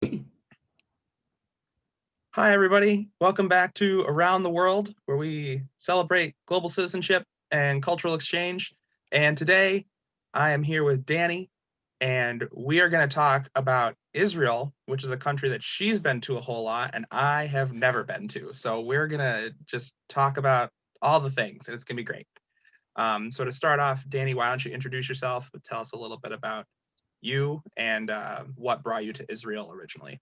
Hi, everybody. Welcome back to Around the World, where we celebrate global citizenship and cultural exchange. And today I am here with Dani, and we are going to talk about Israel, which is a country that she's been to a whole lot and I have never been to. So we're going to just talk about all the things, and it's going to be great. So to start off, Dani, why don't you introduce yourself? Tell us a little bit about you and what brought you to Israel originally.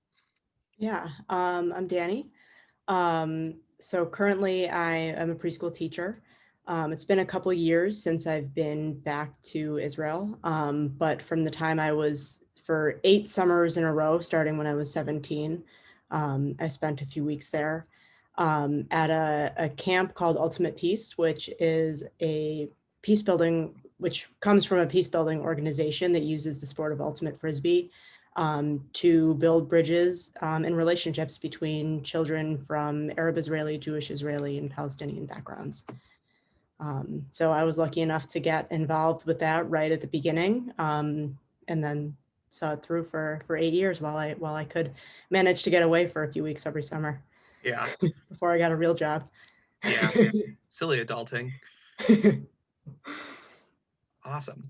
Yeah, I'm Dani. So currently I am a preschool teacher. It's been a couple years since I've been back to Israel, but from the time I was for 8 summers in a row, starting when I was 17, I spent a few weeks there at a camp called Ultimate Peace, which is a peace building, which comes from a peace building organization that uses the sport of ultimate Frisbee to build bridges and relationships between children from Arab Israeli, Jewish Israeli, and Palestinian backgrounds. So I was lucky enough to get involved with that right at the beginning, and then saw it through for 8 years while I could manage to get away for a few weeks every summer Yeah, before I got a real job. yeah. Silly adulting. Awesome.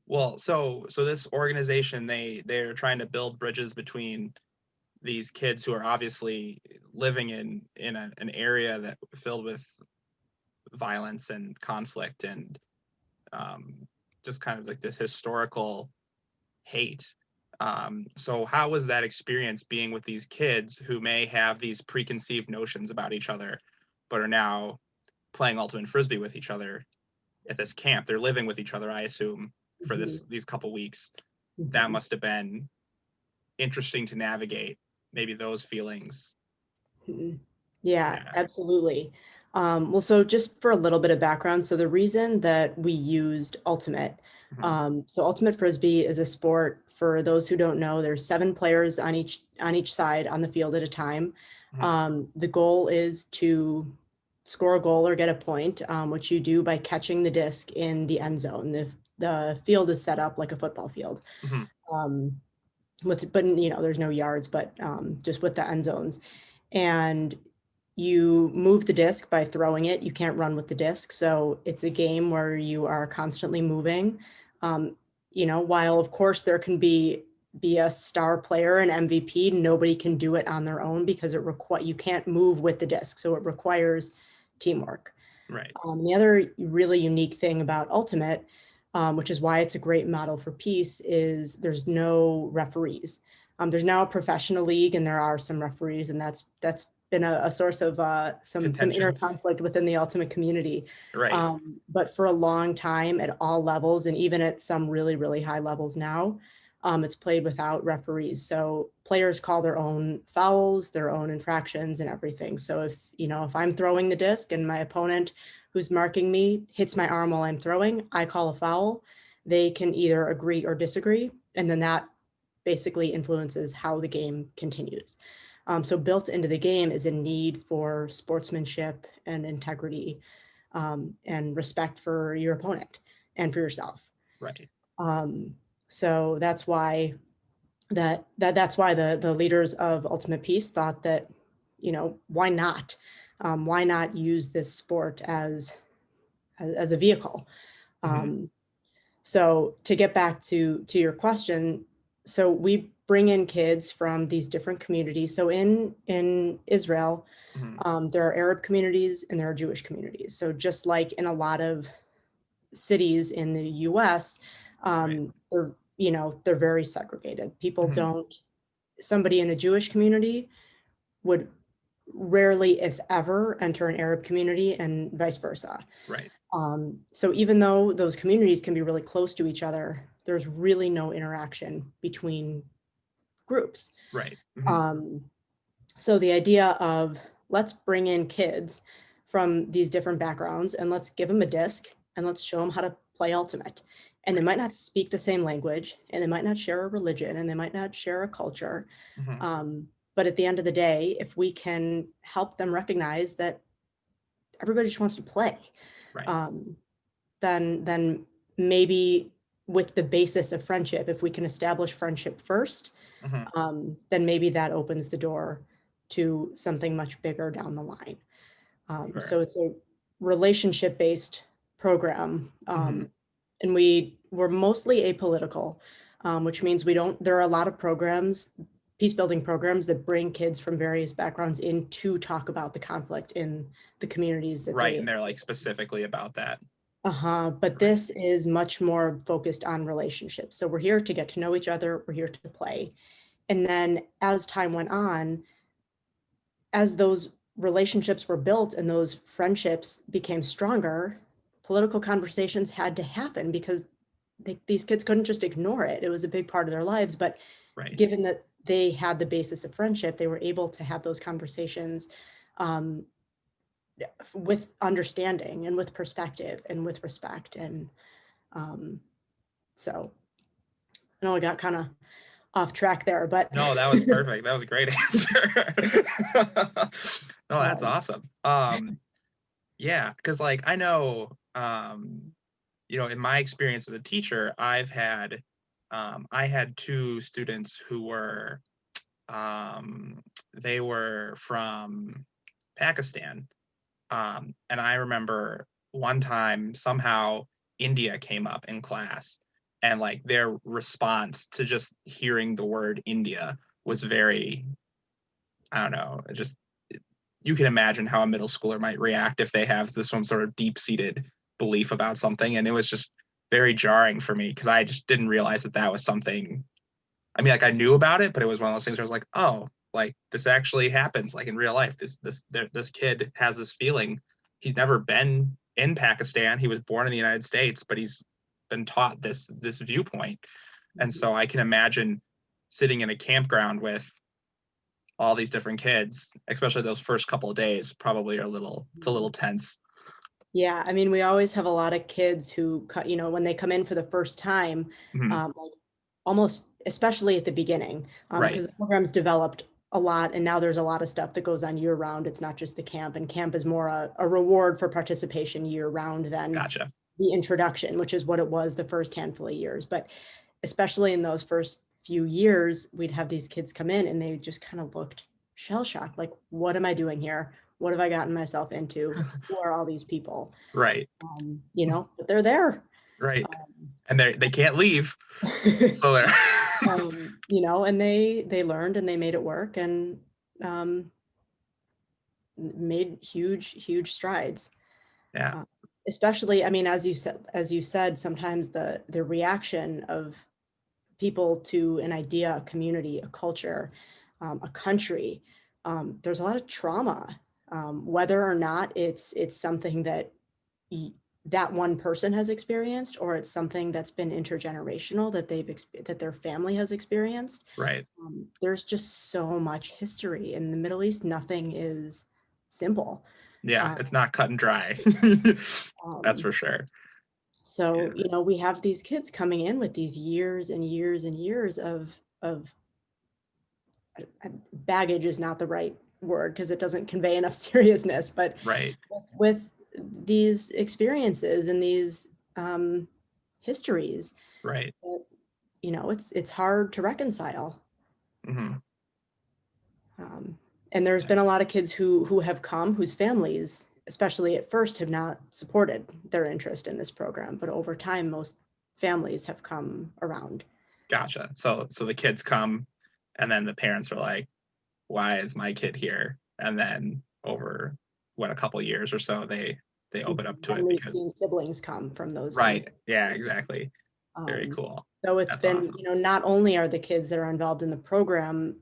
Well, so this organization, they're trying to build bridges between these kids who are obviously living in an area that filled with violence and conflict and um, just kind of like this historical hate. So how was that experience being with these kids who may have these preconceived notions about each other, but are now playing ultimate frisbee with each other at this camp? They're living with each other, I assume, for Mhm, these couple weeks. That mhm, must have been interesting to navigate, maybe those feelings. mhm. Yeah, Yeah. absolutely. Well, so just for a little bit of background, so the reason that we used Ultimate, Mm-hmm. so Ultimate Frisbee is a sport. For those who don't know, there's 7 players on each side on the field at a time. Mm-hmm. The goal is to score a goal or get a point, which you do by catching the disc in the end zone. The field is set up like a football field. Mm-hmm. Um, but there's no yards, but just with the end zones. And you move the disc by throwing it. You can't run with the disc. So it's a game where you are constantly moving. Um, while of course there can be a star player, an MVP, nobody can do it on their own because you can't move with the disc. So it requires teamwork. Right. The other really unique thing about Ultimate, which is why it's a great model for peace, is there's no referees. There's now a professional league, and there are some referees, and that's been a source of some inner Contention. conflict within the Ultimate community. Right. But for a long time, at all levels, and even at some really really high levels now, it's played without referees. So players call their own fouls, their own infractions, and everything. So if I'm throwing the disc and my opponent who's marking me hits my arm while I'm throwing, I call a foul. They can either agree or disagree, and then that basically influences how the game continues. So built into the game is a need for sportsmanship and integrity, and respect for your opponent and for yourself. Right. Um, so that's why the leaders of Ultimate Peace thought that, why not? Why not use this sport as a vehicle? Mm-hmm. Um, so to get back to your question, so we bring in kids from these different communities. So in Israel, Mm-hmm. there are Arab communities and there are Jewish communities. So just like in a lot of cities in the U.S., Right. they're very segregated. People Mm-hmm. don't. Somebody in a Jewish community would rarely, if ever, enter an Arab community, and vice versa. Right. So even though those communities can be really close to each other, there's really no interaction between groups. Right. Mm-hmm. Um, so the idea of let's bring in kids from these different backgrounds and let's give them a disc and let's show them how to play ultimate. And they Right. might not speak the same language, and they might not share a religion, and they might not share a culture. Mm-hmm. Um, but at the end of the day, if we can help them recognize that everybody just wants to play, Right. um, then maybe with the basis of friendship, if we can establish friendship first, Hmm. then maybe that opens the door to something much bigger down the line. Sure. So it's a relationship-based program, Hmm. and we're mostly apolitical, which means we don't. There are a lot of programs, peace building programs, that bring kids from various backgrounds in to talk about the conflict in the communities that Right. they. And they're like specifically about that. But Right. this is much more focused on relationships. So we're here to get to know each other. We're here to play, and then as time went on, as those relationships were built and those friendships became stronger, political conversations had to happen because these kids couldn't just ignore it. It was a big part of their lives. But Right. given that they had the basis of friendship, they were able to have those conversations, um, with understanding and with perspective and with respect. And um, so I know I got kind of off track there, but No, that was perfect. That was a great answer. No, that's um, awesome. Yeah, because like I know, in my experience as a teacher, I had two students who were, they were from Pakistan. And I remember one time somehow India came up in class, and like their response to just hearing the word India was very, I don't know, just you can imagine how a middle schooler might react if they have this some sort of deep-seated belief about something. And it was just very jarring for me because I just didn't realize that that was something. I mean, like I knew about it, but it was one of those things where I was like, oh, like this actually happens, like in real life. This kid has this feeling. He's never been in Pakistan. He was born in the United States, but he's been taught this viewpoint. And so I can imagine sitting in a campground with all these different kids, especially those first couple of days, probably are it's a little tense. Yeah, I mean, we always have a lot of kids who, when they come in for the first time, Mhm. like almost, especially at the beginning, Right. because the program's developed a lot, and now there's a lot of stuff that goes on year round. It's not just the camp, and camp is more a reward for participation year round than Gotcha. the introduction, which is what it was the first handful of years. But especially in those first few years, we'd have these kids come in and they just kind of looked shell shocked, like, what am I doing here? What have I gotten myself into? Who are all these people? Right. But they're there. Right. Um, And they can't leave. So they're and they learned and they made it work, and um, made huge strides. yeah. Uh, Especially, I mean, as you said, sometimes the reaction of people to an idea, a community, a culture, a country. There's a lot of trauma, whether or not it's something that that one person has experienced, or it's something that's been intergenerational that that their family has experienced. Right. There's just so much history in the Middle East. Nothing is simple. Yeah, Uh, it's not cut and dry. That's um, for sure. so, Yeah. we have these kids coming in with these years and years and years of baggage is not the right word because it doesn't convey enough seriousness, but Right. with these experiences and these histories, Right. that, it's hard to reconcile. Hmm. Um, and there's been a lot of kids who have come, whose families, especially at first, have not supported their interest in this program, but over time, most families have come around. Gotcha. So the kids come, and then the parents are like, why is my kid here? And then over a couple years or so, they open up to And it we've because seen siblings come from those same right. Yeah, families. exactly. Very Um, cool. so it's That's been, awesome. not only are the kids that are involved in the program,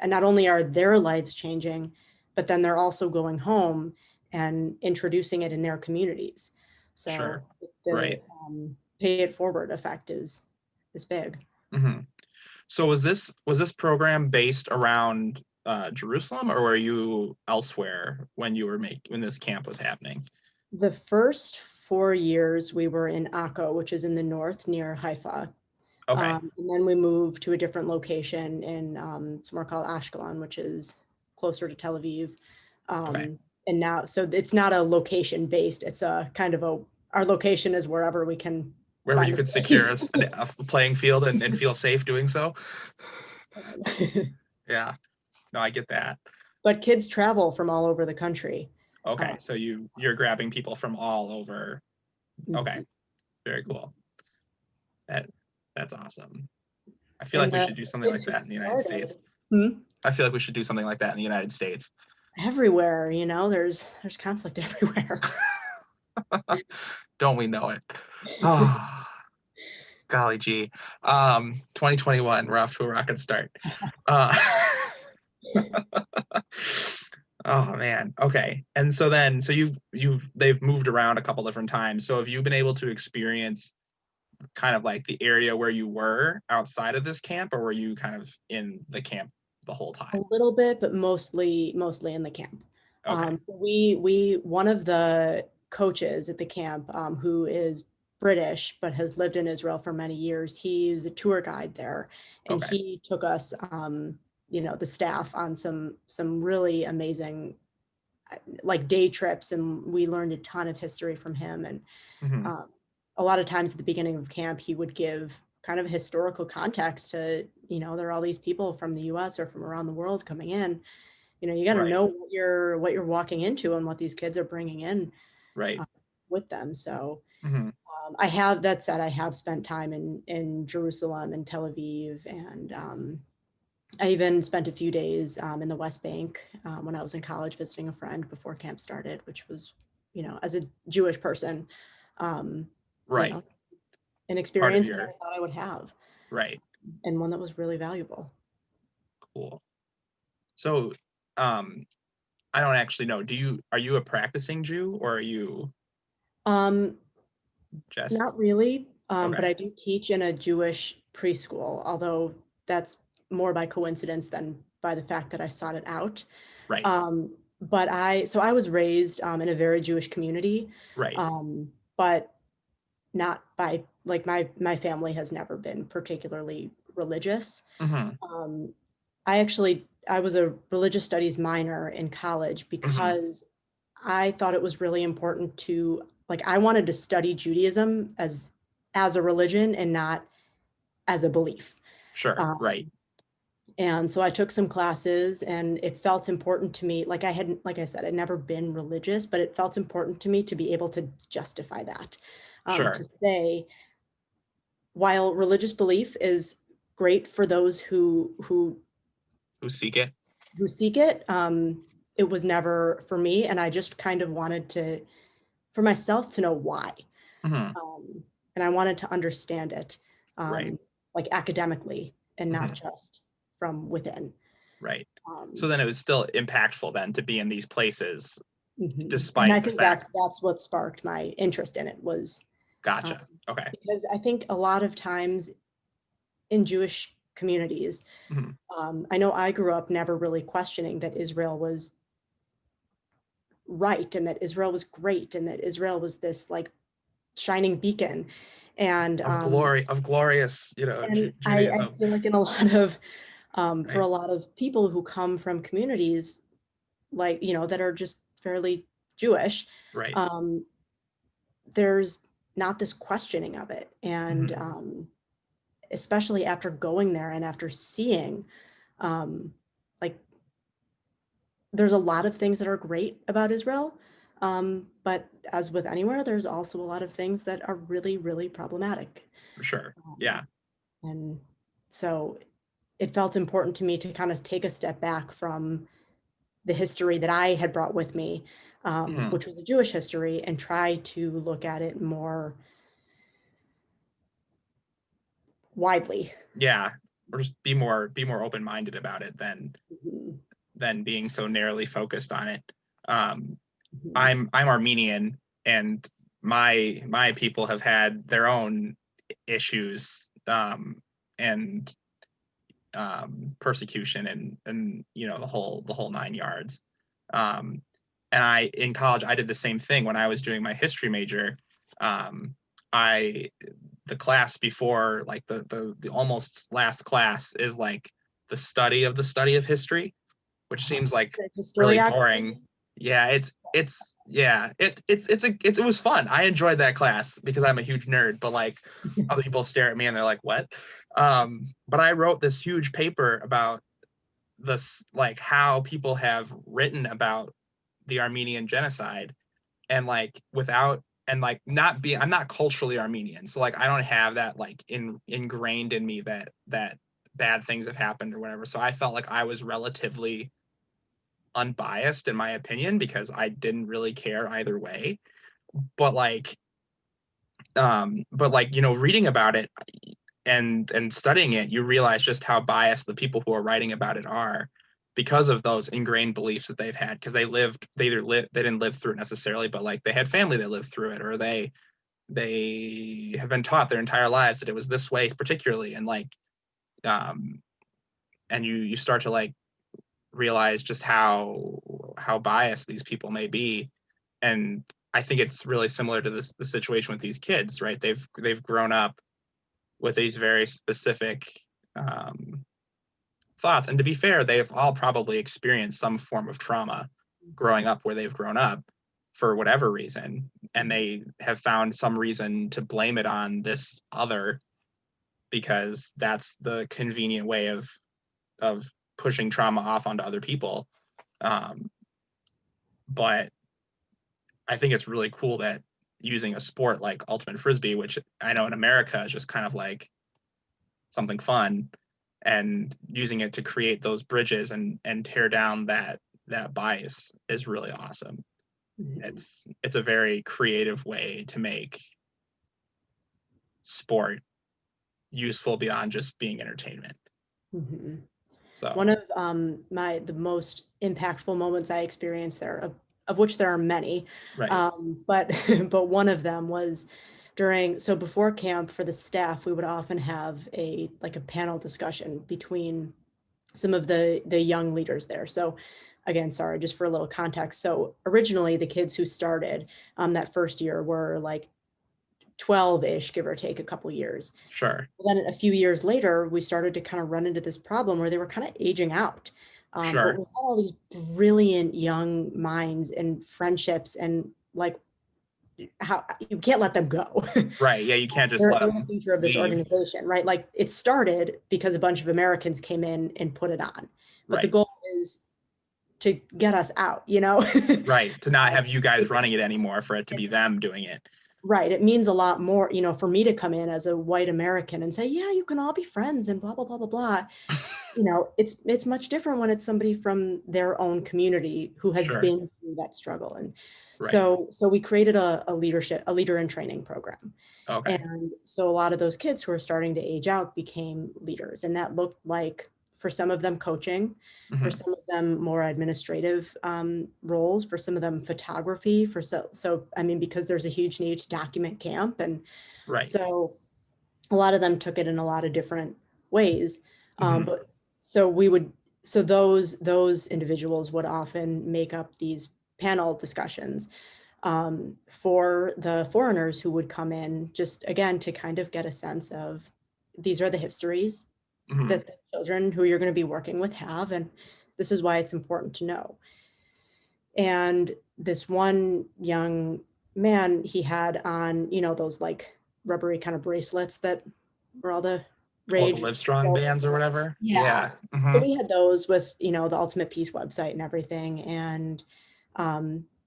and not only are their lives changing, but then they're also going home and introducing it in their communities. Sure. So the Right. pay it forward effect is big. Hmm. So was this program based around Jerusalem, or were you elsewhere when when this camp was happening? The first 4 years we were in Akko, which is in the north near Haifa. Okay. And then we moved to a different location in somewhere called Ashkelon, which is closer to Tel Aviv. Okay. And now, so it's not a location based, it's a kind of our location is wherever we can Wherever you find a could secure place. a playing field and feel safe doing so. Yeah. No, I get that. But kids travel from all over the country. Okay, Uh, so you're grabbing people from all over. Okay, mhm. very cool. That that's awesome. I feel And like we the should do something kids like who that in the United started States. hmm, I feel like we should do something like that in the United States. everywhere, there's conflict everywhere. Don't we know it? Oh, golly gee. 2021, we're off to a rocket start. Uh, oh man. Okay. And so then, so they've moved around a couple different times. So have you been able to experience kind of like the area where you were outside of this camp, or were you kind of in the camp the whole A time? little bit, but mostly in the camp. Okay. We one of the coaches at the camp, who is British but has lived in Israel for many years. He's a tour guide there, and Okay. he took us, the staff, on some really amazing, like, day trips, and we learned a ton of history from him. And Hmm. um, a lot of times at the beginning of camp, he would give kind of historical context to, there are all these people from the US or from around the world coming in. You got to Right. know what you're walking into and what these kids are bringing in, Right. uh, with them. So, Hmm. I have that said, I have spent time in Jerusalem and Tel Aviv, and I even spent a few days, in the West Bank, when I was in college visiting a friend before camp started, which was, as a Jewish person, um, you Right. know, an Part of experience I your never thought I would have, right. and one that was really valuable. Cool. So, um, I don't actually know. Are you a practicing Jew, or are you Um, just Not really, but okay? I do teach in a Jewish preschool, although that's more by coincidence than by the fact that I sought it out. Right. But I was raised, in a very Jewish community, Right. but not by, like, my family has never been particularly religious. Hmm. Um, I was a religious studies minor in college Hmm. because I thought it was really important to, like, I wanted to study Judaism as a religion and not as a belief. Sure. Um, Right. and so I took some classes, and it felt important to me. Like, I hadn't, like I said, I'd never been religious, but it felt important to me to be able to justify that, to Sure. say, while religious belief is great for those Who seek it? who seek it, it was never for me, and I just kind of wanted to, for myself, to know why, Hmm. um, and I wanted to understand it, Right. like, academically, and not Hmm. just from within. Right. So Um, then it was still impactful then to be in these places, and I despite the think fact. that's what sparked my interest in it, was, um, Gotcha. Okay. because I think a lot of times in Jewish communities, Hmm. I know I grew up never really questioning that Israel was right, and that Israel was great, and that Israel was this, like, shining beacon. And Of glorious, I Judaism. feel like in a lot of, for a Right. lot of people who come from communities, like, that are just fairly Jewish, Right. um, there's not this questioning of it. And Hmm. especially after going there and after seeing, um, like, there's a lot of things that are great about Israel. But as with anywhere, there's also a lot of things that are really, really problematic. For sure. Um, Yeah. and so it felt important to me to kind of take a step back from the history that I had brought with me, Hmm. which was the Jewish history, and try to look at it more widely. Yeah. Or just be more open minded about it Mhm, than being so narrowly focused on it. Um, mhm. I'm Armenian, and my people have had their own issues, and persecution, and the whole nine yards. Um, and I in college I did the same thing when I was doing my history major. Um, I the class before, like the almost last class, is like the study of history, which seems like The really historiography. boring. Yeah, it was fun. I enjoyed that class because I'm a huge nerd, but like other people stare at me and they're like, "What?" But I wrote this huge paper about this, like how people have written about the Armenian genocide, and like without and like not being I'm not culturally Armenian, so like I don't have that like ingrained in me that bad things have happened or whatever. So I felt like I was relatively unbiased in my opinion because I didn't really care either way. But like reading about it and studying it, you realize just how biased the people who are writing about it are because of those ingrained beliefs that they've had, because they didn't live through it necessarily, but like they had family that lived through it, or they have been taught their entire lives that it was this way particularly. And like um and you start to like realize just how biased these people may be. And I think it's really similar to the situation with these kids, right? They've grown up with these very specific um, thoughts. And to be fair, they've all probably experienced some form of trauma growing up where they've grown up for whatever reason. And they have found some reason to blame it on this other because that's the convenient way of pushing trauma off onto other people. Um, but I think it's really cool that using a sport like ultimate frisbee, which I know in America is just kind of like something fun, and using it to create those bridges and tear down that bias is really awesome. Mhm. It's a very creative way to make sport useful beyond just being entertainment. Mhm. One So of the most impactful moments I experienced there, of which there are many, right, but but one of them was so before camp for the staff, we would often have a panel discussion between some of the young leaders there. So again, sorry, just for a little context. So originally, the kids who started that first year were like 12-ish, give or take a couple years. sure, Well, then a few years later, we started to kind of run into this problem where they were kind of aging out. But sure, we had all these brilliant young minds and friendships, and like how you can't let them go. right. Yeah, you can't just let They're the them future of this leave. organization, right? Like it started because a bunch of Americans came in and put it on. But the Right, goal is to get us out, you know? right. To not have you guys It- running it anymore, for it to be them doing it. Right. It means a lot more, for me to come in as a white American and say, yeah, you can all be friends and blah, blah, blah, blah, blah. It's much different when it's somebody from their own community who has Sure. been through that struggle. And Right. so we created a leader in training program. Okay. And so a lot of those kids who are starting to age out became leaders. And that looked like, for some of them, coaching, for Hmm. some of them, more administrative roles, for some of them, photography, so I mean, because there's a huge need to document camp. And Right. so a lot of them took it in a lot of different ways. Hmm. But so we would, so those individuals would often make up these panel discussions for the foreigners who would come in, just again to kind of get a sense of, these are the histories Hmm. that the children who you're going to be working with have, and this is why it's important to know. And this one young man, he had on, those like rubbery kind of bracelets that were all the All the rage. Live Strong So, bands or whatever. yeah. Yeah. So Hmm. we had those with, the Ultimate Peace website and everything. And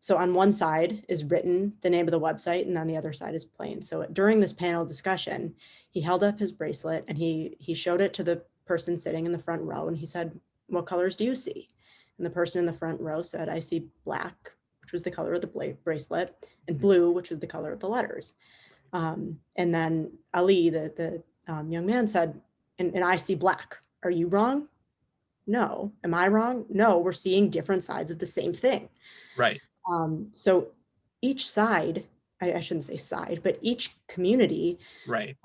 so on one side is written the name of the website, and on the other side is plain. So during this panel discussion, he held up his bracelet and he showed it to the person sitting in the front row, and he said, "What colors do you see?" And the person in the front row said, "I see black," which was the color of the bracelet, and blue, which was the color of the letters. And then Ali, the young man, said, and I see black. Are you wrong? No. Am I wrong? No. We're seeing different sides of the same thing. Right. So each side, I shouldn't say side, but each community, Right.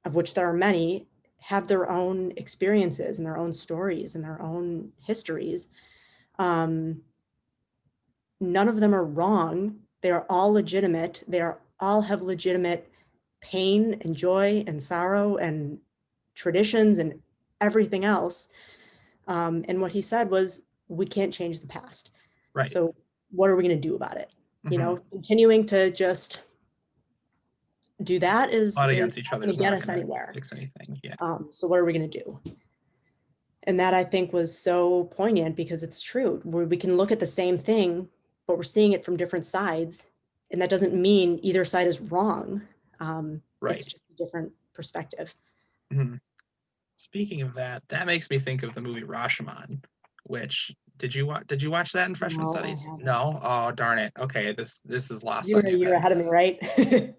of which there are many, have their own experiences and their own stories and their own histories. Um, None of them are wrong. They are all legitimate. All have legitimate pain and joy and sorrow and traditions and everything else. And what he said was, we can't change the past. Right. So what are we going to do about it? You Hmm. know, continuing to just do that is Fought against each not other going is to get not us going to anywhere. fix anything. Yeah. So what are we going to do? And that I think was so poignant because it's true. Where we can look at the same thing, but we're seeing it from different sides. And that doesn't mean either side is wrong. It's Right. just a different perspective. Hmm. Speaking of that, that makes me think of the movie Rashomon, which did you watch that in freshman No, I studies? haven't. No? Oh, darn it. Okay, this is lost on You're a you year then. ahead of me, right?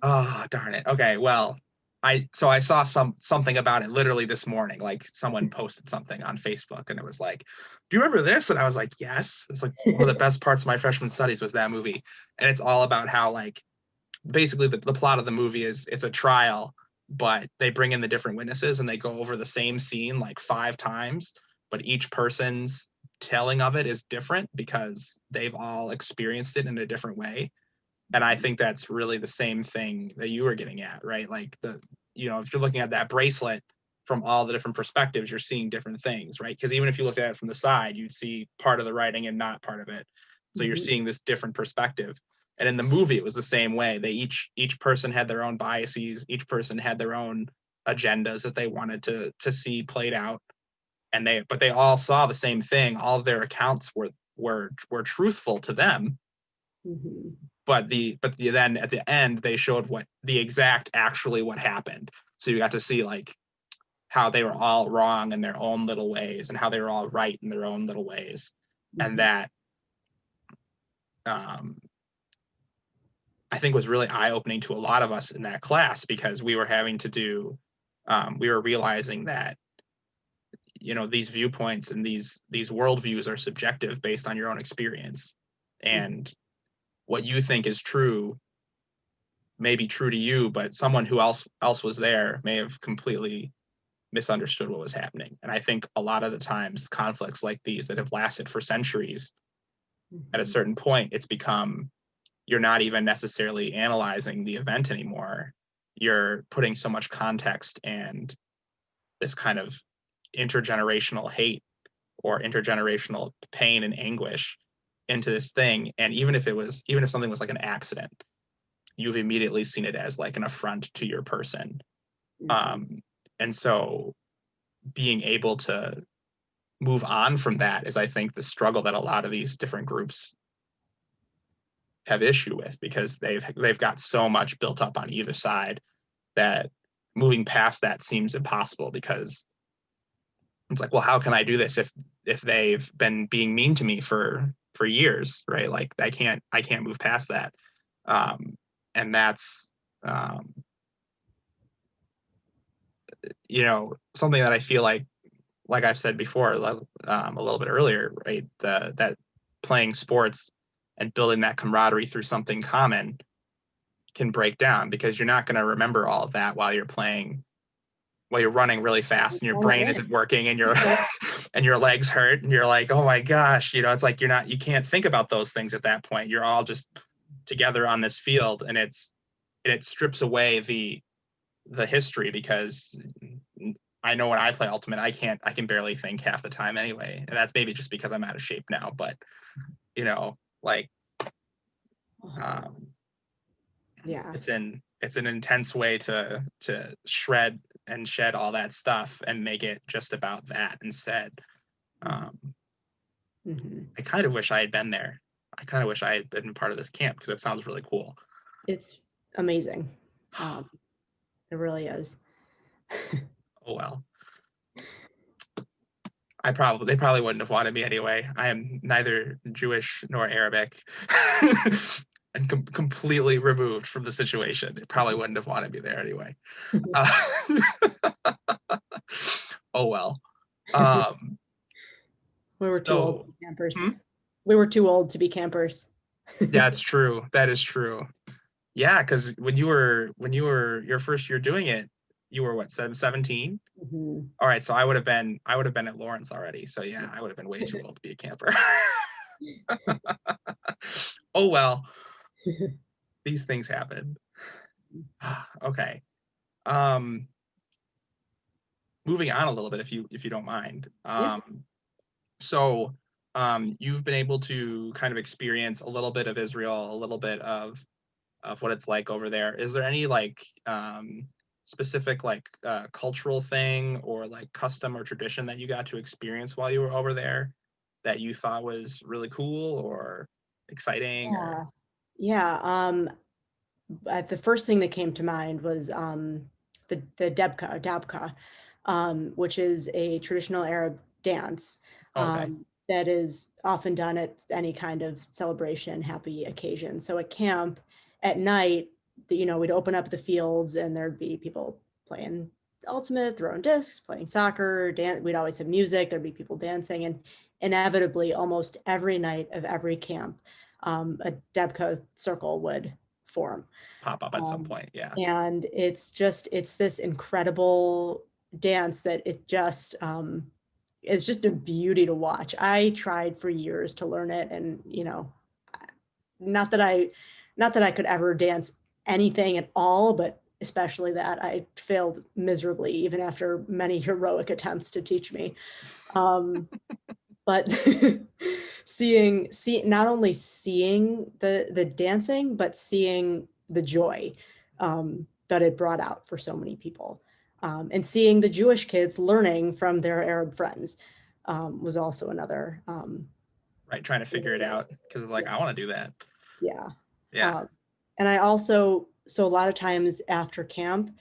Oh, darn it. Okay, well, I saw something about it literally this morning. Like someone posted something on Facebook and it was like, "Do you remember this?" And I was like, "Yes." It's like one of the best parts of my freshman studies was that movie. And it's all about how like basically the plot of the movie is it's a trial, but they bring in the different witnesses and they go over the same scene like 5 times, but each person's telling of it is different because they've all experienced it in a different way. And I think that's really the same thing that you were getting at, right? Like if you're looking at that bracelet from all the different perspectives, you're seeing different things, right? Because even if you look at it from the side, you'd see part of the writing and not part of it. So you're Mhm, seeing this different perspective. And in the movie, it was the same way. They each person had their own biases, each person had their own agendas that they wanted to see played out. And they all saw the same thing. All of their accounts were truthful to them, mhm, but then at the end they showed what the exact actually what happened, so you got to see like how they were all wrong in their own little ways and how they were all right in their own little ways. And mhm, that um, I think was really eye-opening to a lot of us in that class because we were having to do we were realizing that these viewpoints and these worldviews are subjective based on your own experience, mhm, and what you think is true may be true to you, but someone who else was there may have completely misunderstood what was happening. And I think a lot of the times conflicts like these that have lasted for centuries, at a mhm, certain point, it's become you're not even necessarily analyzing the event anymore. You're putting so much context and this kind of intergenerational hate or intergenerational pain and anguish into this thing. And even if something was like an accident, you've immediately seen it as like an affront to your person. mhm, Um, and so being able to move on from that is, I think, the struggle that a lot of these different groups have issue with because they've got so much built up on either side that moving past that seems impossible because it's like, well, how can I do this if they've been being mean to me for years, right? Like I can't move past that. And that's um, something that I feel like I've said before, a little bit earlier, right? That playing sports and building that camaraderie through something common can break down because you're not going to remember all of that while you're running really fast and your trying to brain win. isn't working and your and your legs hurt and you're like, oh my gosh, it's like you can't think about those things at that point. You're all just together on this field, and it strips away the history because I know when I play Ultimate, I can barely think half the time anyway. And that's maybe just because I'm out of shape now, but like Uh-huh. um, Yeah. it's an intense way to shred and shed all that stuff and make it just about that instead. Mhm, Um, mhm. I kind of wish I had been there. I kind of wish I had been part of this camp because it sounds really cool. It's amazing. Um, it really is. Oh well. They probably wouldn't have wanted me anyway. I am neither Jewish nor Arabic, and completely removed from the situation. They probably wouldn't have wanted me there anyway. Uh, oh well. Um, We were too old to so, be campers. hmm? We were too old to be campers. That's true. That is true. Yeah, because when you were your first year doing it, you were what, 17? Mhm. All right, so I would have been at Lawrence already. So yeah, I would have been way too old to be a camper. Oh well, these things happen. Okay. Um, moving on a little bit, if you don't mind. Yeah. So you've been able to kind of experience a little bit of Israel, a little bit of what it's like over there. Is there any like specific like cultural thing or like custom or tradition that you got to experience while you were over there that you thought was really cool or exciting or Yeah. Yeah. The first thing that came to mind was the dabka, which is a traditional Arab dance okay, that is often done at any kind of celebration, happy occasion. So at camp at night, we'd open up the fields and there'd be people playing ultimate, throwing discs, playing soccer, dance. We'd always have music. There'd be people dancing, and inevitably, almost every night of every camp, a Debka circle would form. pop up at some Um, point. Yeah. and it's this incredible dance that it just is just a beauty to watch. I tried for years to learn it, and not that I not that I could ever dance anything at all, but especially that I failed miserably even after many heroic attempts to teach me. Um, but not only seeing the dancing, but seeing the joy that it brought out for so many people, and seeing the Jewish kids learning from their Arab friends was also another. Right. Trying to figure it out because it's like, Yeah, I want to do that. yeah. Yeah. Um, and I also, so a lot of times after camp,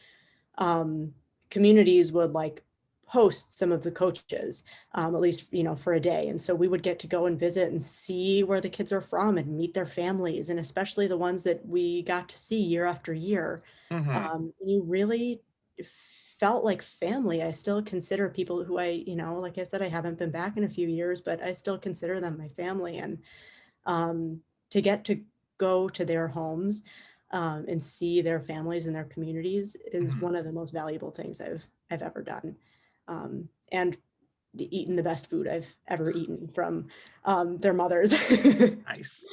um, communities would like host some of the coaches, at least, for a day. And so we would get to go and visit and see where the kids are from and meet their families, and especially the ones that we got to see year after year. Hmm. You really felt like family. I still consider people who like I said, I haven't been back in a few years, but I still consider them my family. And um, to get to go to their homes and see their families and their communities is Hmm. one of the most valuable things I've ever done. And eaten the best food I've ever eaten from their mothers. Nice.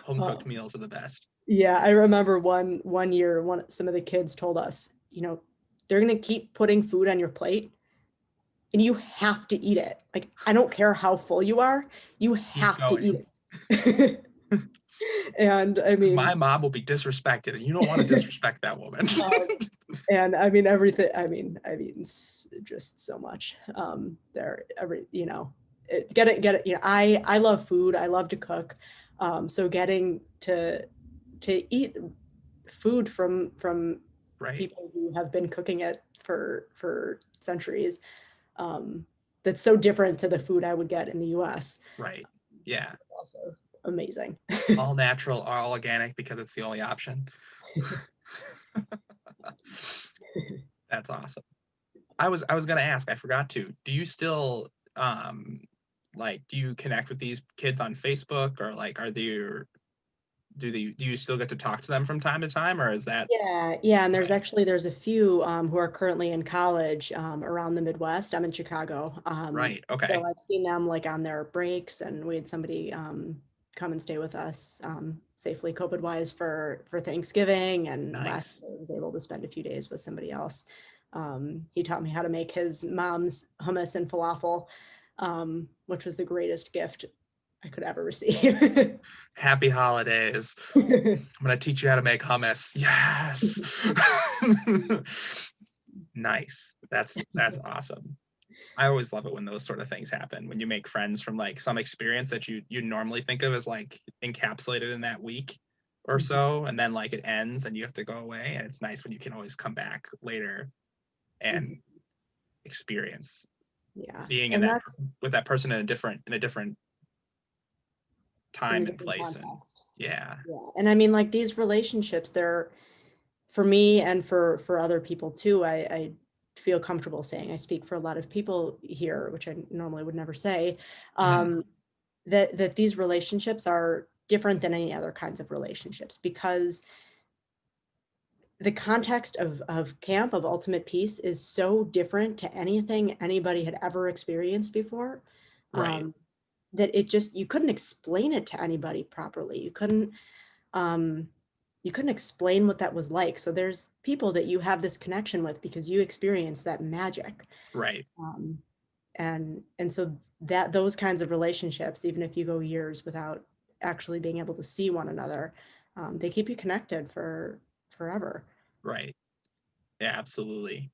Home uh, cooked meals are the best. yeah, I remember one year, some of the kids told us, they're gonna keep putting food on your plate and you have to eat it. Like, I don't care how full you are, you Keep have to going. eat it. And I Because my mean, mom will be disrespected, and you don't want to disrespect that woman. um, and I mean everything. I've eaten just so much. There, get it. I love food. I love to cook. So getting to eat food from Right. people who have been cooking it for centuries. Um, that's so different to the food I would get in the U.S. Right. Yeah. Also amazing. All natural, all organic because it's the only option. That's awesome. I was gonna ask, I forgot to. Do you still like do you connect with these kids on Facebook or like are they do you still get to talk to them from time to time or is that Yeah, and okay? there's a few who are currently in college around the Midwest. I'm in Chicago, Right. so Okay. I've seen them like on their breaks, and we had somebody come and stay with us safely COVID wise for Thanksgiving, and last Nice. year I was able to spend a few days with somebody else. He taught me how to make his mom's hummus and falafel, which was the greatest gift I could ever receive. Happy holidays. I'm gonna teach you how to make hummus. Yes. Nice. That's awesome. I always love it when those sort of things happen, when you make friends from like some experience that you normally think of as like encapsulated in that week or so, and then like it ends and you have to go away. And it's nice when you can always come back later and Mhm. experience Yeah, being in and that that's with that person in a different in a time and different place. And context. yeah. Yeah, and I mean, like these relationships, they're for me and for other people too. I feel comfortable saying I speak for a lot of people here, which I normally would never say. Mhm. Um, that these relationships are different than any other kinds of relationships because the context of camp of ultimate peace is so different to anything anybody had ever experienced before. Right. Um, that it just you couldn't explain it to anybody properly. Um, you couldn't explain what that was like. So there's people that you have this connection with because you experience that magic. Right. Um, And so that those kinds of relationships, even if you go years without actually being able to see one another, they keep you connected for forever. Right. Yeah, absolutely.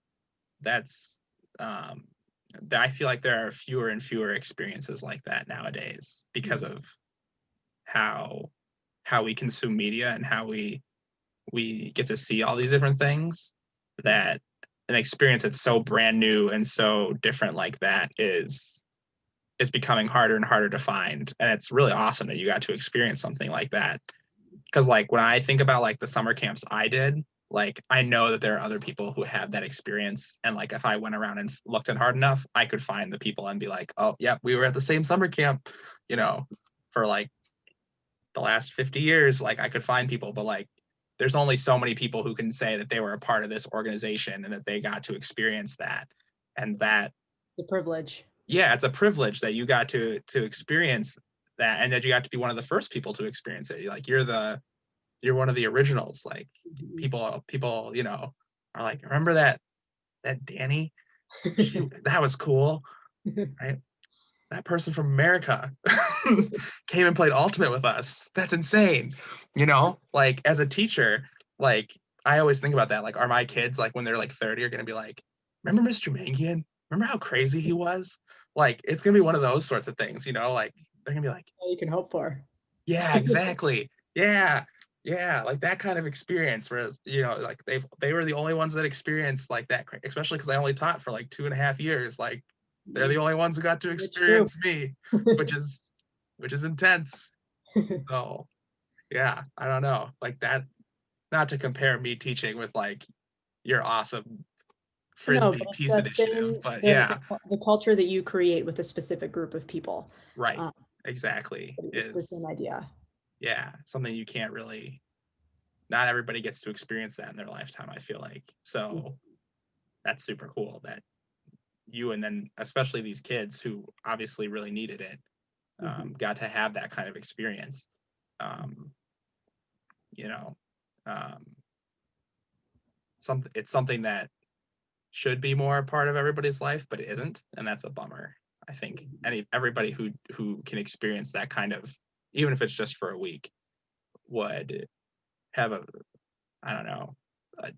That's I feel like there are fewer and fewer experiences like that nowadays because Mhm. of how we consume media and how we get to see all these different things, Mhm. that an experience that's so brand new and so different like that is becoming harder and harder to find. And it's really awesome that you got to experience something like that. Because like when I think about like the summer camps I did, like I know that there are other people who have that experience. And like if I went around and looked it hard enough, I could find the people and be like, oh, yep, we were at the same summer camp, you know, for like the last 50 years. Like I could find people, but like there's only so many people who can say that they were a part of this organization and that they got to experience that. And that, The privilege. yeah, it's a privilege that you got to experience that, and that you got to be one of the first people to experience it. Like you're one of the originals. Like Mhm. people are like, remember that Dani, that was cool, right? That person from America came and played ultimate with us. That's insane. Like as a teacher, like I always think about that. Like, are my kids, like when they're like 30, are gonna be like, remember Mr. Mangian? Remember how crazy he was? Like it's gonna be one of those sorts of things, like they're gonna be like, All you can hope for. yeah, exactly. Yeah. Yeah, like that kind of experience where like they were the only ones that experienced like that, especially because I only taught for like 2.5 years. Like they're the Mm, only ones who got to it's true. experience me, which is intense. So yeah, I don't know. Like that, not to compare me teaching with like your awesome No, but Frisbee it's peace that initiative, same but yeah, the culture that you create with a specific group of people. right. Um, Exactly. it's the Is same idea. Yeah, something you can't really, not everybody gets to experience that in their lifetime, I feel like. Mm, So that's super cool that you, and then especially these kids who obviously really needed it, mhm, got to have that kind of experience. Um, you know, um, it's something that should be more a part of everybody's life, but it isn't, and that's a bummer. I think mhm. everybody who can experience that kind of, even if it's just for a week, would have a, I don't know,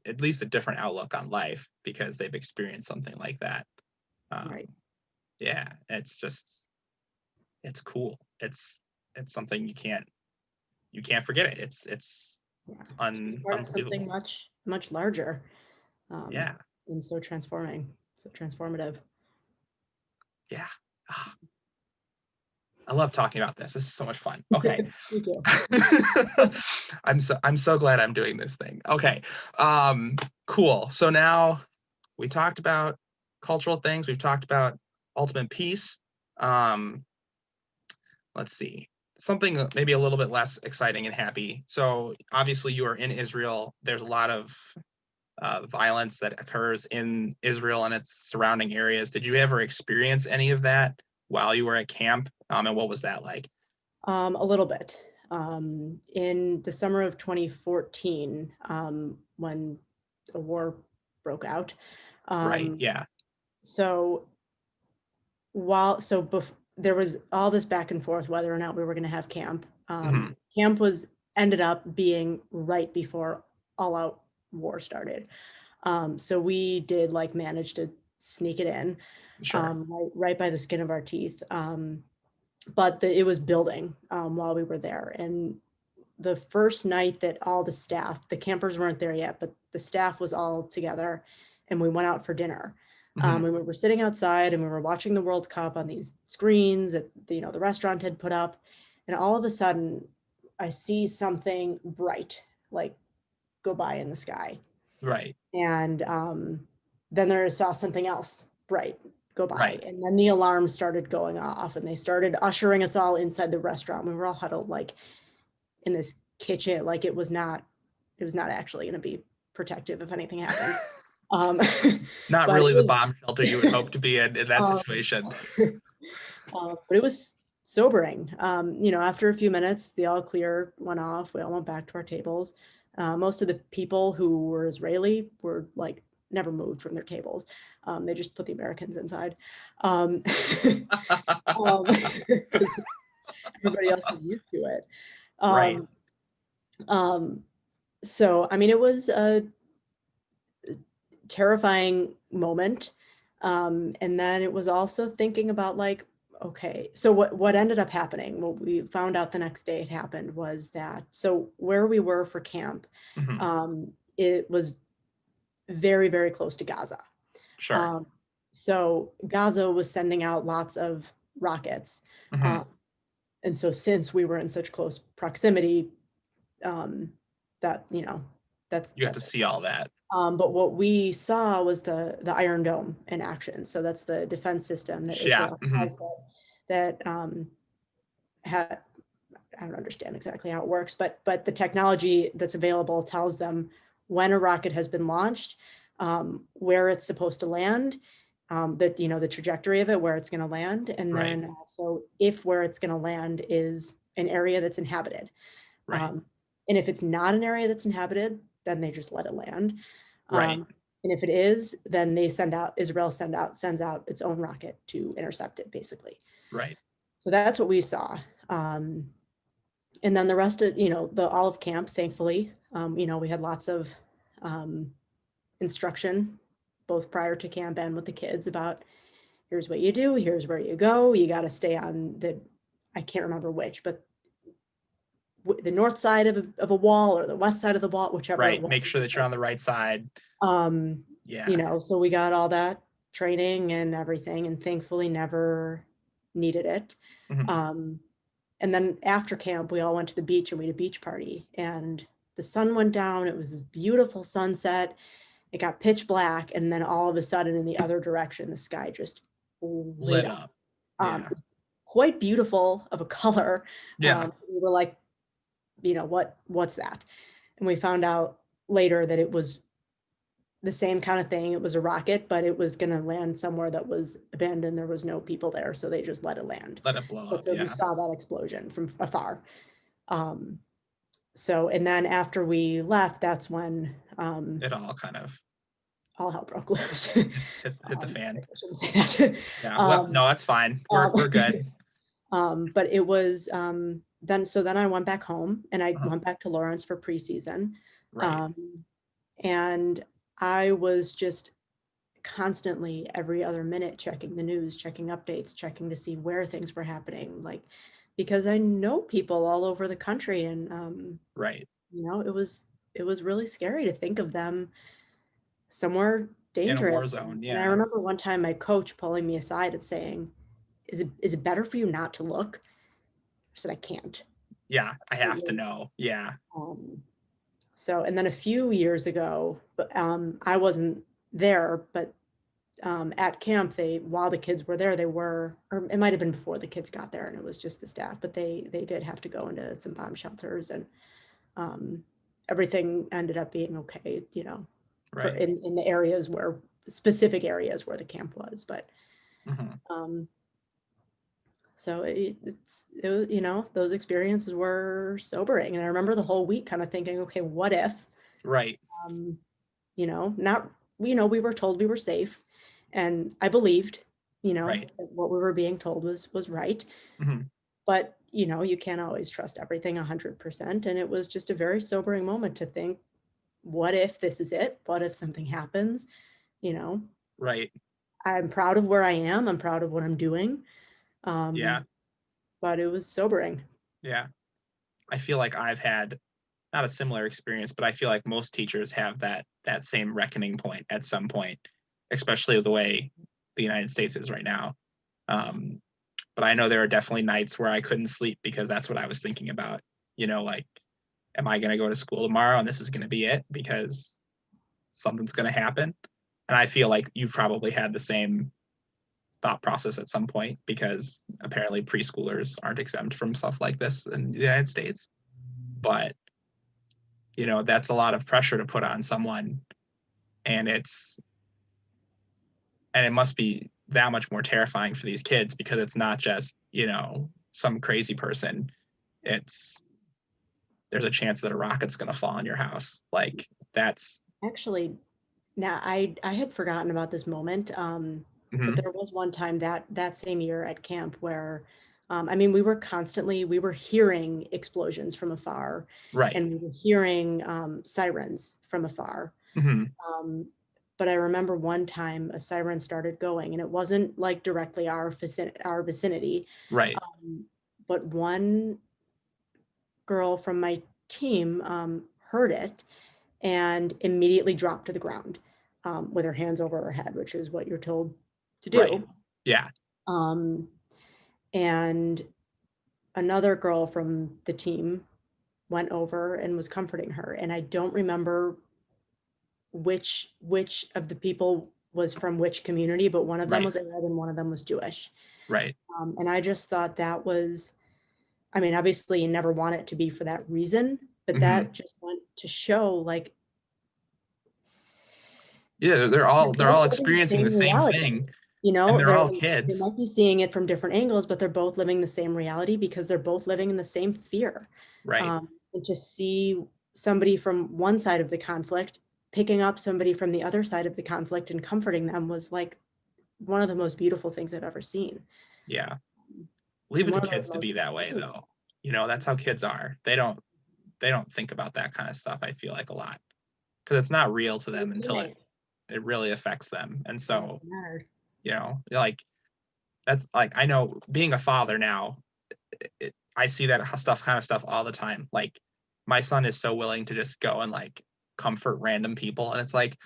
at least a different outlook on life because they've experienced something like that. Right. Um, yeah, it's cool. It's something you can't forget it. Yeah. It's To be part of something unbelievable. much, much larger, um, Yeah, and so transforming, so transformative. yeah. Ah, I love talking about this. This is so much fun. Okay. Me too. I'm so glad I'm doing this thing. Okay. Um, cool. So now we talked about cultural things. We've talked about ultimate peace. Um, let's see. Something maybe a little bit less exciting and happy. So obviously you are in Israel. There's a lot of violence that occurs in Israel and its surrounding areas. Did you ever experience any of that while you were at camp? And what was that like? A little bit. In the summer of 2014, when a war broke out. Right. Um, Yeah. so there was all this back and forth whether or not we were going to have camp. Hmm. Camp was ended up being right before all out war started. So we did like manage to sneak it in, Sure. right by the skin of our teeth. But it was building while we were there. And the first night that all the staff, the campers weren't there yet, but the staff was all together and we went out for dinner. Hmm. And we were sitting outside and we were watching the World Cup on these screens that the restaurant had put up. And all of a sudden, I see something bright like go by in the sky. Right. And then there saw something else bright go by. Right. And then the alarm started going off and they started ushering us all inside the restaurant. We were all huddled like in this kitchen, like it was not actually going to be protective if anything happened. Um, Not but it really the was, bomb shelter you would hope to be in that um, situation. but it was sobering. After a few minutes, the all clear went off. We all went back to our tables. Most of the people who were Israeli were like never moved from their tables. They just put the Americans inside. Um, 'Cause everybody else was used to it. Right. Um, um, so, I mean, it was a terrifying moment. And then it was also thinking about like, okay, so what ended up happening, what we found out the next day it happened was that, so where we were for camp, Hmm. it was very, very close to Gaza. Sure. Um, so Gaza was sending out lots of rockets. Hmm. Um, and so since we were in such close proximity, um, that, you know, You have to that's see all that. but what we saw was the Iron Dome in action. So that's the defense system that Yeah. Israel Hmm. has that had, I don't understand exactly how it works, but the technology that's available tells them when a rocket has been launched, where it's supposed to land, that, you know, the trajectory of it, where it's going to land, and Right. then also if where it's going to land is an area that's inhabited. Right. Um, and if it's not an area that's inhabited, then they just let it land. Right. And if it is, then Israel sends out its own rocket to intercept it, basically. Right. So that's what we saw. Um, and then the rest of, you know, the all of camp, thankfully, you know, we had lots of um, instruction, both prior to camp and with the kids about here's what you do, here's where you go. You got to stay on I can't remember which, but the north side of a wall or the west side of the wall, whichever it Right. was. Make sure that you're on the right side. Um, you Yeah. know, so we got all that training and everything, and thankfully never needed it. Hmm. Um, and then after camp, we all went to the beach and we had a beach party, and the sun went down. It was this beautiful sunset. It got pitch black, and then all of a sudden, in the other direction, the sky just lit Lit up. up. Yeah. It's quite beautiful of a color. Yeah. We were like, you know, what's that? And we found out later that it was the same kind of thing. It was a rocket, but it was going to land somewhere that was abandoned. There was no people there, so they just let it land. Let it blow But up. so we Yeah. saw that explosion from afar. Um, so, and then after we left, that's when It all kind of all hell broke loose. hit the fan. I shouldn't say that. Yeah. Well, no, that's fine. We're Um, we're good. but it was then. So then I went back home and I Uh-huh. went back to Lawrence for preseason, Right. um, and I was just constantly every other minute checking the news, checking updates, checking to see where things were happening, like because I know people all over the country, and Right. you know, it was really scary to think of them somewhere In a war dangerous. zone. And I Yeah. remember one time my coach pulling me aside and saying, is it better for you not to look?" I said, "I can't." Yeah. I have to know. Yeah. Um, so, and then a few years ago, but I wasn't there, but at camp, while the kids were there, they were, or it might have been before the kids got there, and it was just the staff, but they did have to go into some bomb shelters, and um, everything ended up being okay, you know, for Right. in the areas where specific areas where the camp was, but Hmm. um, so you know, those experiences were sobering, and I remember the whole week kind of thinking, okay, what if, Right. um, you know, not, you know, we were told we were safe, and I believed, you know, Right. that what we were being told was right, Hmm. but you know, you can't always trust everything 100%, and it was just a very sobering moment to think, what if this is it? What if something happens? You know, Right. I'm proud of where I am. I'm proud of what I'm doing. Yeah. Um, but it was sobering. Yeah. I feel like I've had not a similar experience, but I feel like most teachers have that same reckoning point at some point, especially the way the United States is right now. Um, but I know there are definitely nights where I couldn't sleep because that's what I was thinking about. Like, am I going to go to school tomorrow and this is going to be it because something's going to happen? And I feel like you've probably had the same thought process at some point because apparently preschoolers aren't exempt from stuff like this in the United States. But that's a lot of pressure to put on someone, and it must be that much more terrifying for these kids because it's not just some crazy person. It's There's a chance that a rocket's going to fall on your house. Like, that's Actually, Now, I had forgotten about this moment, but Hmm. there was one time that same year at camp where, I mean, we were hearing explosions from afar, Right. and we were hearing sirens from afar. Hmm. Um, but I remember one time a siren started going, and it wasn't like directly our vicinity, Right. um, but one girl from my team heard it and immediately dropped to the ground with her hands over her head, which is what you're told to Right. do. Yeah. Um, and another girl from the team went over and was comforting her. And I don't remember which of the people was from which community, but one of them Right. was Arab and one of them was Jewish. Right. And I just thought that was, I mean, obviously you never want it to be for that reason, but Hmm. that just went to show like Yeah, they're they're both all living the experiencing the same same reality. thing, You and know, they're all they kids. might be seeing it from different angles, but they're both living the same reality because they're both living in the same fear. Right. And to see somebody from one side of the conflict picking up somebody from the other side of the conflict and comforting them was like one of the most beautiful things I've ever seen. Yeah. Leave And it to one of the kids to be most that way humbling. though. That's how kids are. They don't think about that kind of stuff, I feel like, a lot. Because it's not real to them until Teammates. it really affects them. And Yeah, it so, mattered. like that's like, I know being a father now, I see that kind of stuff all the time. Like my son is so willing to just go and like comfort random people, and it's like,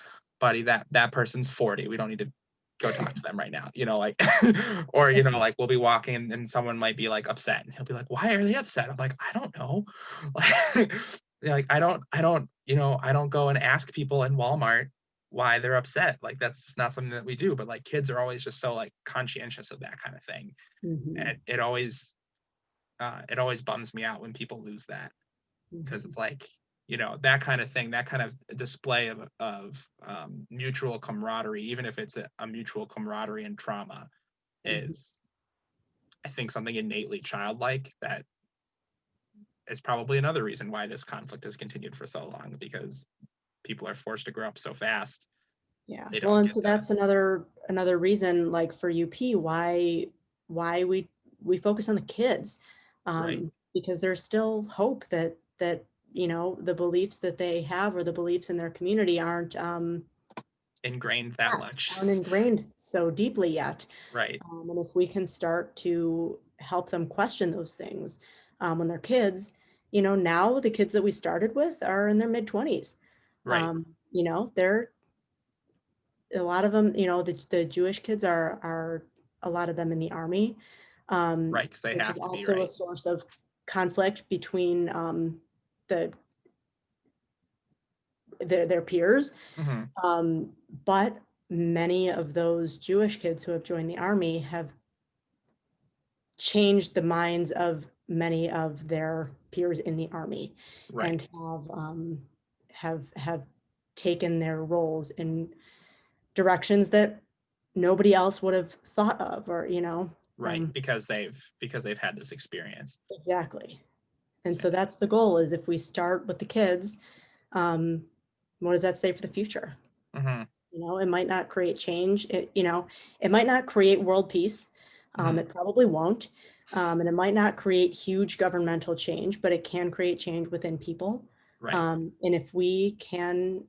buddy, that person's 40. We don't need to go talk to them right now. Like, or like we'll be walking and someone might be like upset, and he'll be like, "Why are they upset?" I'm like, "I don't know." Like, like I don't go and ask people in Walmart why they're upset. Like that's just not something that we do. But like kids are always just so like conscientious of that kind of thing, Mhm, and it always bums me out when people lose that, because mhm, it's like, that kind of thing, that kind of display of mutual camaraderie, even if it's a mutual camaraderie and trauma, mhm. is, I think, something innately childlike that is probably another reason why this conflict has continued for so long, because people are forced to grow up so fast. Yeah. They Well, don't and get so the that's another reason, like for UP, why we focus on the kids, right because there's still hope that the beliefs that they have or the beliefs in their community ingrained that much. aren't ingrained so deeply yet. Right. And if we can start to help them question those things when they're kids, now the kids that we started with are in their mid 20s. Right. They're a lot of them, the Jewish kids are a lot of them in the army, Right, because they which is have to be. also a Right. source of conflict between the their peers. Hmm. Um, but many of those Jewish kids who have joined the army have changed the minds of many of their peers in the army Right. and have taken their roles in directions that nobody else would have thought of or Right, because they've had this experience. exactly. And So, so that's the goal, is if we start with the kids, um, what does that say for the future? hmm. It might not create change. It might not create world peace. Hmm. It probably won't. And it might not create huge governmental change, but it can create change within people. Right. And if we can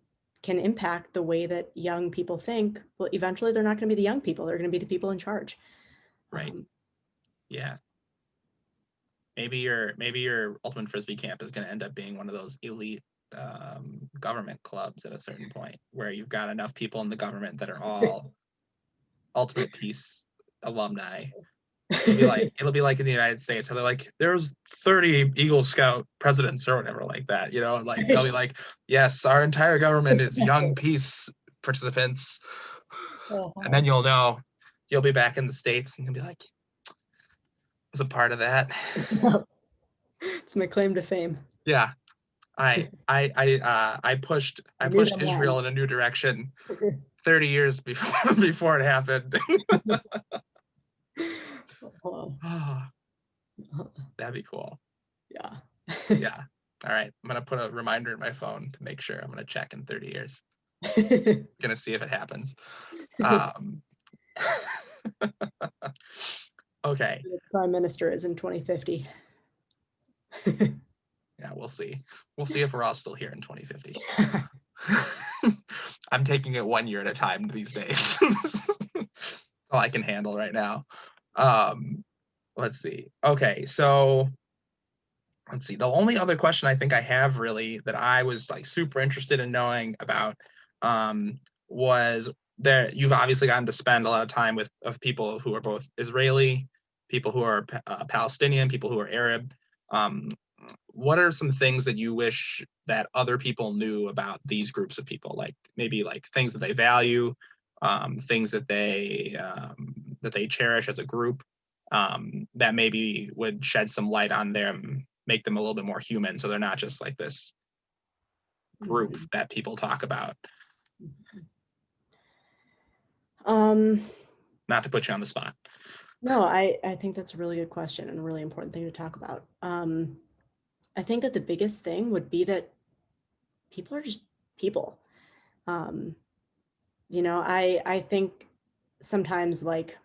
impact the way that young people think, well, eventually they're not going to be the young people. They're going to be the people in charge. Right. Um, Yeah. Maybe your ultimate frisbee camp is going to end up being one of those elite government clubs at a certain point, where you've got enough people in the government that are all ultimate peace alumni. It'll be like in the United States, where they're like, there's 30 Eagle Scout presidents or whatever like that. Like they'll be like, yes, our entire government is young peace participants. And then Uh-huh. you'll be back in the States and you'll be like, was a part of that. It's my claim to fame. Yeah. I pushed I I knew pushed them Israel when. in a new direction 30 years before before it happened. Oh, Oh, that'd be cool. yeah. Yeah. All right. I'm gonna put a reminder in my phone to make sure. I'm gonna check in 30 years. Gonna see if it happens. Um, okay. The prime minister is in 2050. Yeah, we'll see. We'll see if we're all still here in 2050. I'm taking it 1 year at a time these days. That's all I can handle right now. Let's see. Okay, so let's see. The only other question I think I have really that I was like super interested in knowing about was that you've obviously gotten to spend a lot of time with of people who are both Israeli, people who are Palestinian, people who are Arab. Um, what are some things that you wish that other people knew about these groups of people? Like maybe like things that they value, things that they cherish as a group, that maybe would shed some light on them, make them a little bit more human, so they're not just like this group Mhm. that people talk about. Um, Not to put you on the spot. no, I think that's a really good question and a really important thing to talk about. I think that the biggest thing would be that people are just people. Um, I think sometimes like,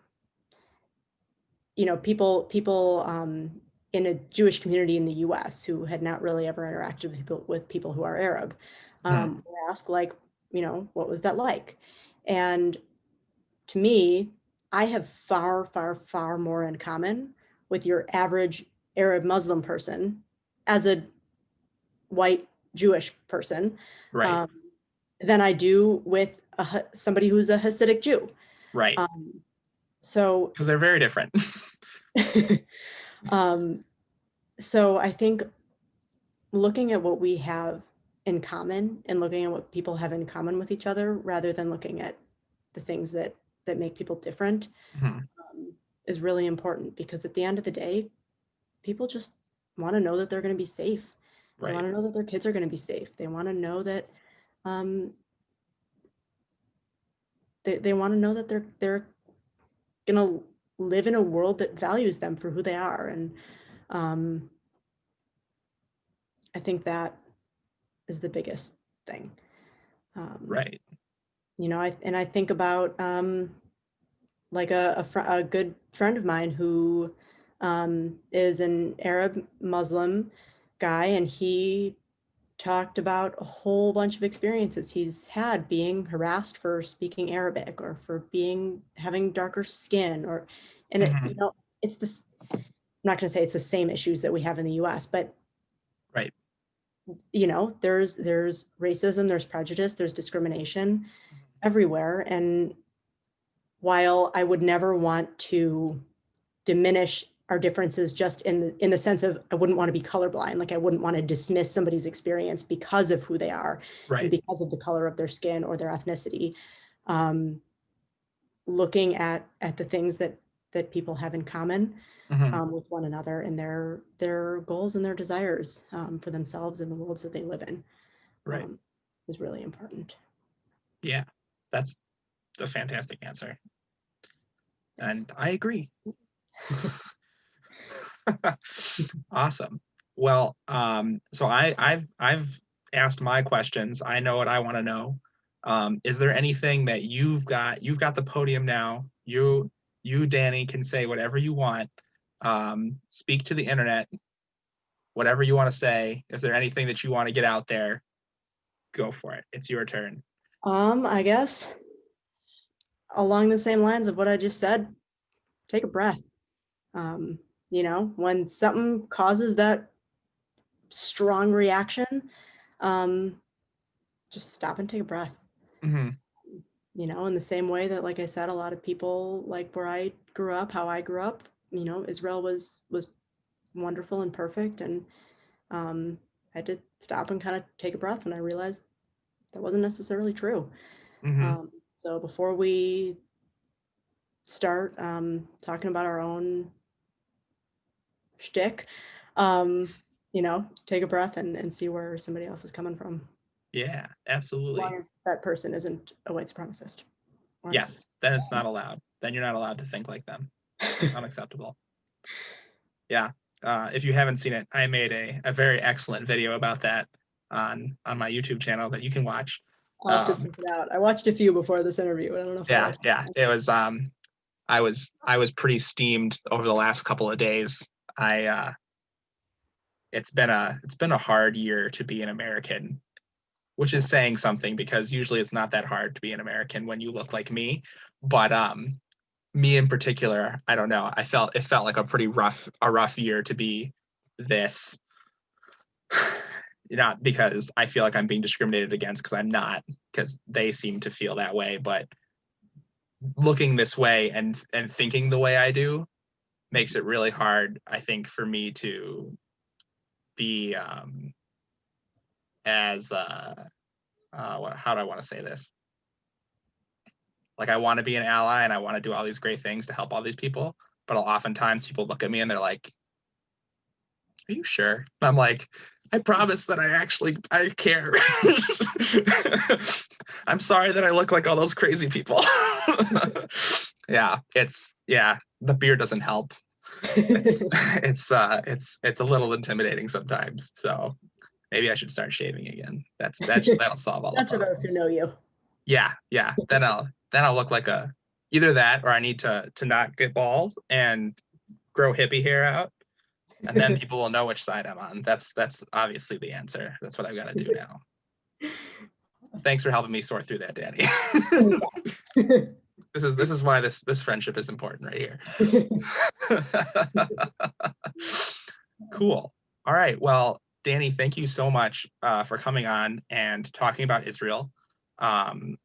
people in a Jewish community in the US who had not really ever interacted with people who are Arab, Hmm. will ask like, what was that like? And to me, I have far, far, far more in common with your average Arab Muslim person as a white Jewish person, Right. um, than I do with somebody who's a Hasidic Jew. Right. Um, so, Because they're very different. um, so I think looking at what we have in common and looking at what people have in common with each other, rather than looking at the things that make people different, Mhm. is really important, because at the end of the day, people just want to know that they're going to be safe. They Right. want to know that their kids are going to be safe. They want to know that um, they want to know that they're going to live in a world that values them for who they are. And um, I think that is the biggest thing. Um, Right. I think about like a good friend of mine who is an Arab Muslim guy, and he talked about a whole bunch of experiences he's had being harassed for speaking Arabic or for having darker skin, or and Hmm. it's this. I'm not going to say it's the same issues that we have in the U.S., but Right. there's racism, there's prejudice, there's discrimination everywhere. And while I would never want to diminish our differences, just in the sense of, I wouldn't want to be colorblind, like I wouldn't want to dismiss somebody's experience because of who they are and Right. because of the color of their skin or their ethnicity. um, Looking at the things that people have in common Hmm. with one another, and their goals and their desires for themselves and the worlds that they live in, Right. um, is really important. Yeah. That's a fantastic answer. Thanks. And I agree. Awesome. Well, so I've asked my questions. I know what I want to know. Is there anything that you've got the podium now? You, Dani, can say whatever you want. Speak to the internet, whatever you want to say. Is there anything that you want to get out there? Go for it. It's your turn. I guess along the same lines of what I just said, take a breath. Um, when something causes that strong reaction, um, just stop and take a breath. Hmm. In the same way that, like I said, a lot of people, like where I grew up, how I grew up, Israel was wonderful and perfect, and I had to stop and kind of take a breath when I realized that wasn't necessarily true. Hmm. So before we start talking about our own shtick, take a breath and see where somebody else is coming from. Yeah, As long absolutely. as that person isn't a white supremacist or a Nazi. Yes, then it's not allowed. Then you're not allowed to think like them. Unacceptable. Yeah. If you haven't seen it, I made a very excellent video about that on my YouTube channel that you can watch. I'll have to check it out. I watched a few before this interview, but I don't know if I Yeah, watched yeah. It was I was pretty steamed over the last couple of days. I it's been a hard year to be an American, which is saying something because usually it's not that hard to be an American when you look like me. But me in particular, I don't know. It felt like a rough year to be this. Not because I feel like I'm being discriminated against, because I'm not, because they seem to feel that way, but looking this way and thinking the way I do makes it really hard, I think, for me to be as how do I want to say this? Like, I want to be an ally and I want to do all these great things to help all these people, but oftentimes people look at me and they're like, "Are you sure?" And I'm like, "I promise that I care." I'm sorry that I look like all those crazy people. Yeah, the beer doesn't help. It's a little intimidating sometimes. So maybe I should start shaving again. That'll solve all the Not to those problems. who know you. Yeah. Then I'll look like either that, or I need to not get bald and grow hippie hair out, and then people will know which side I'm on. That's obviously the answer. That's what I've got to do now. Thanks for helping me sort through that, Danny. This is why this friendship is important right here. Cool. All right. Well, Danny, thank you so much for coming on and talking about Israel. Um,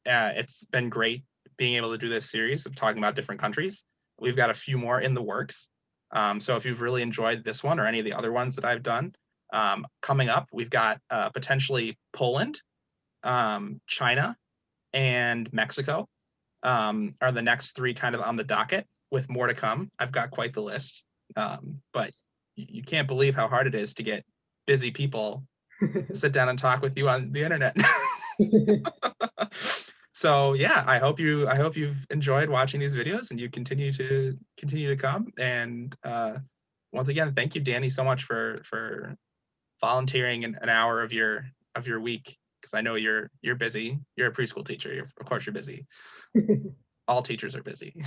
it's been great being able to do this series of talking about different countries. We've got a few more in the works. So if you've really enjoyed this one or any of the other ones that I've done, coming up, we've got potentially Poland, China, and Mexico are the next three kind of on the docket, with more to come. I've got quite the list. But you can't believe how hard it is to get busy people to sit down and talk with you on the internet. So yeah, I hope you've enjoyed watching these videos and you continue to come. And once again, thank you, Danny, so much for volunteering an hour of your week, because I know you're busy. You're a preschool teacher. Of course you're busy. All teachers are busy.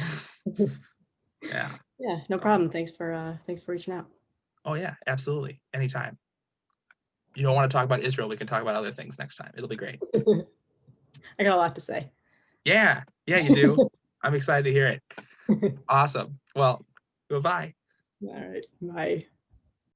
Yeah. Yeah, no problem. Thanks for reaching out. Oh yeah, absolutely. Anytime. You don't want to talk about Israel, we can talk about other things next time. It'll be great. I got a lot to say. Yeah, you do. I'm excited to hear it. Awesome. Well, goodbye. All right. Bye.